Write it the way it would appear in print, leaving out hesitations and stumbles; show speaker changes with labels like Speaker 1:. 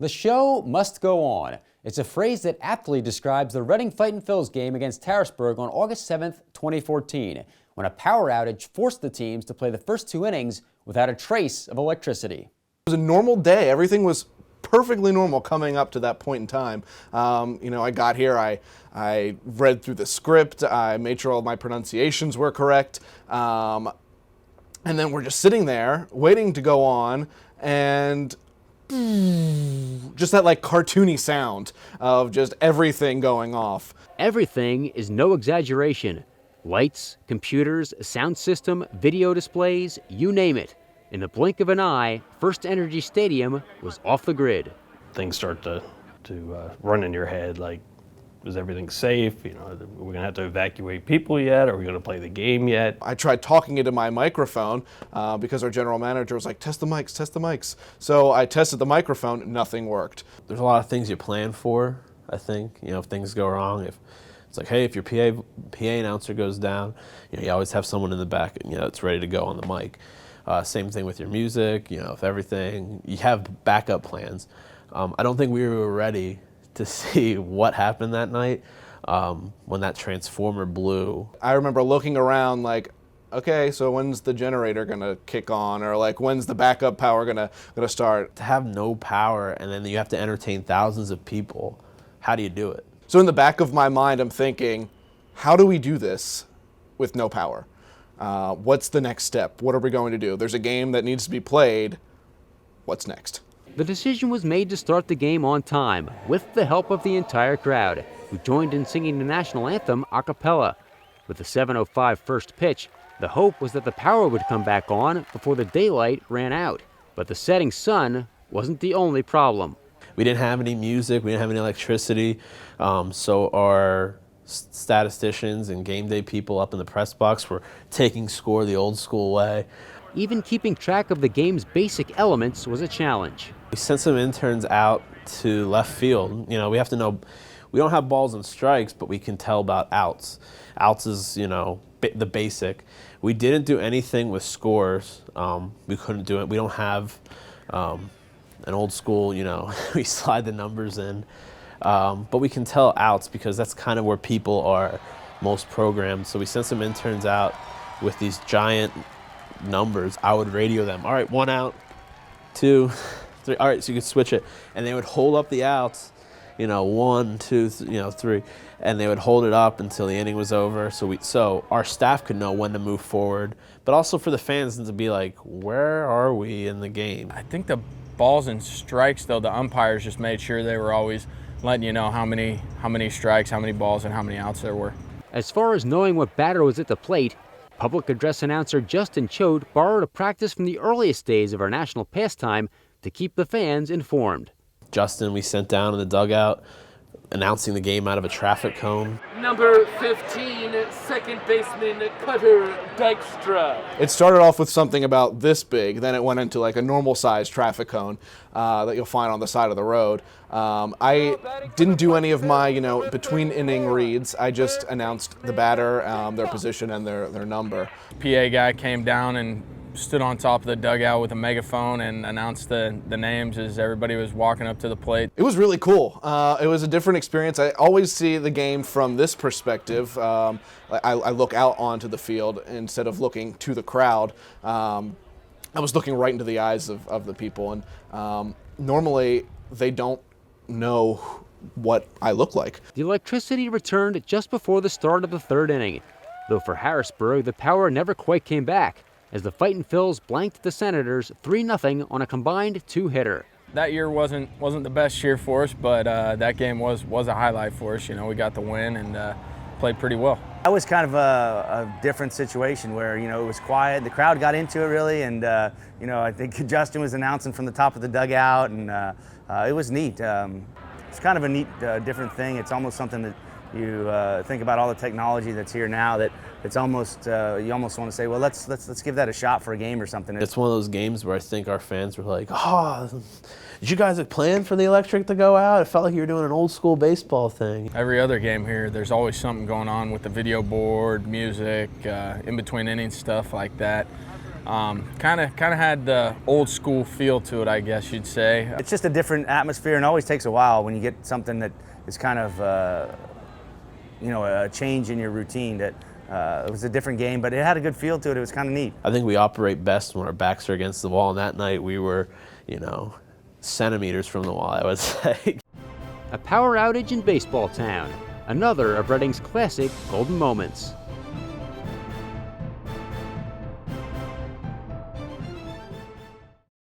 Speaker 1: The show must go on. It's a phrase that aptly describes the Reading Fightin Phils game against Harrisburg on August 7th, 2014, when a power outage forced the teams to play the first 2 innings without a trace of electricity.
Speaker 2: It was a normal day. Everything was perfectly normal coming up to that point in time. I got here, I read through the script, I made sure all my pronunciations were correct, and then we're just sitting there waiting to go on, and just that like cartoony sound of just everything going off.
Speaker 1: Everything is no exaggeration. Lights, computers, sound system, video displays, you name it. In the blink of an eye, First Energy Stadium was off the grid.
Speaker 3: Things start to run in your head, like, is everything safe? You know, are we gonna have to evacuate people yet? Are we gonna play the game yet?
Speaker 2: I tried talking into my microphone because our general manager was like, test the mics, test the mics. So I tested the microphone, nothing worked.
Speaker 4: There's a lot of things you plan for, I think. You know, if things go wrong, if it's like, hey, if your PA announcer goes down, you always have someone in the back, it's ready to go on the mic. Same thing with your music, if everything, you have backup plans. I don't think we were ready to see what happened that night when that transformer blew.
Speaker 2: I remember looking around like, okay, so when's the generator gonna kick on? Or like, when's the backup power gonna start?
Speaker 4: To have no power and then you have to entertain thousands of people, how do you do it?
Speaker 2: So in the back of my mind, I'm thinking, how do we do this with no power? What's the next step? What are we going to do? There's a game that needs to be played. What's next?
Speaker 1: The decision was made to start the game on time, with the help of the entire crowd, who joined in singing the national anthem a cappella. With the 7:05 first pitch, the hope was that the power would come back on before the daylight ran out. But the setting sun wasn't the only problem.
Speaker 4: We didn't have any music, we didn't have any electricity, so our statisticians and game day people up in the press box were taking score the old school way.
Speaker 1: Even keeping track of the game's basic elements was a challenge.
Speaker 4: We sent some interns out to left field. We have to know, we don't have balls and strikes, but we can tell about outs. Outs is, the basic. We didn't do anything with scores. We couldn't do it. We don't have an old school, we slide the numbers in. But we can tell outs because that's kind of where people are most programmed. So we sent some interns out with these giant numbers. I would radio them. All right, 1 out, 2, 3. All right, so you could switch it. And they would hold up the outs, 1, 2, 3. And they would hold it up until the inning was over. So our staff could know when to move forward, but also for the fans to be like, where are we in the game?
Speaker 5: I think the balls and strikes, though, the umpires just made sure they were always letting you know how many strikes, how many balls, and how many outs there were.
Speaker 1: As far as knowing what batter was at the plate, public address announcer Justin Choate borrowed a practice from the earliest days of our national pastime to keep the fans informed.
Speaker 4: Justin, we sent down in the dugout, announcing the game out of a traffic cone.
Speaker 6: Number 15, second baseman Cutter Dykstra.
Speaker 2: It started off with something about this big, then it went into like a normal sized traffic cone that you'll find on the side of the road. I didn't do any of my, between inning reads. I just announced the batter, their position, and their number.
Speaker 5: PA guy came down and stood on top of the dugout with a megaphone and announced the names as everybody was walking up to the plate.
Speaker 2: It was really cool. It was a different experience. I always see the game from this perspective. I look out onto the field instead of looking to the crowd. I was looking right into the eyes of the people, and normally they don't know what I look like.
Speaker 1: The electricity returned just before the start of the third inning, though for Harrisburg the power never quite came back, as the Fightin Phils blanked the Senators 3-0 on a combined 2-hitter.
Speaker 5: That year wasn't the best year for us, but that game was a highlight for us. We got the win and played pretty well.
Speaker 7: That was kind of a different situation where, it was quiet. The crowd got into it really, and, I think Justin was announcing from the top of the dugout, and it was neat. It's kind of a neat, different thing. It's almost something that you think about all the technology that's here now that it's almost, you almost want to say, well, let's give that a shot for a game or something.
Speaker 4: It's one of those games where I think our fans were like, did you guys plan for the electric to go out? It felt like you were doing an old school baseball thing.
Speaker 5: Every other game here, there's always something going on with the video board, music, in between innings, stuff like that. Kind of had the old school feel to it, I guess you'd say.
Speaker 7: It's just a different atmosphere, and it always takes a while when you get something that is kind of, a change in your routine. That it was a different game, but it had a good feel to it. It was kind of neat.
Speaker 4: I think we operate best when our backs are against the wall, and that night we were, centimeters from the wall, I would say.
Speaker 1: A power outage in Baseballtown, another of Reading's classic golden moments.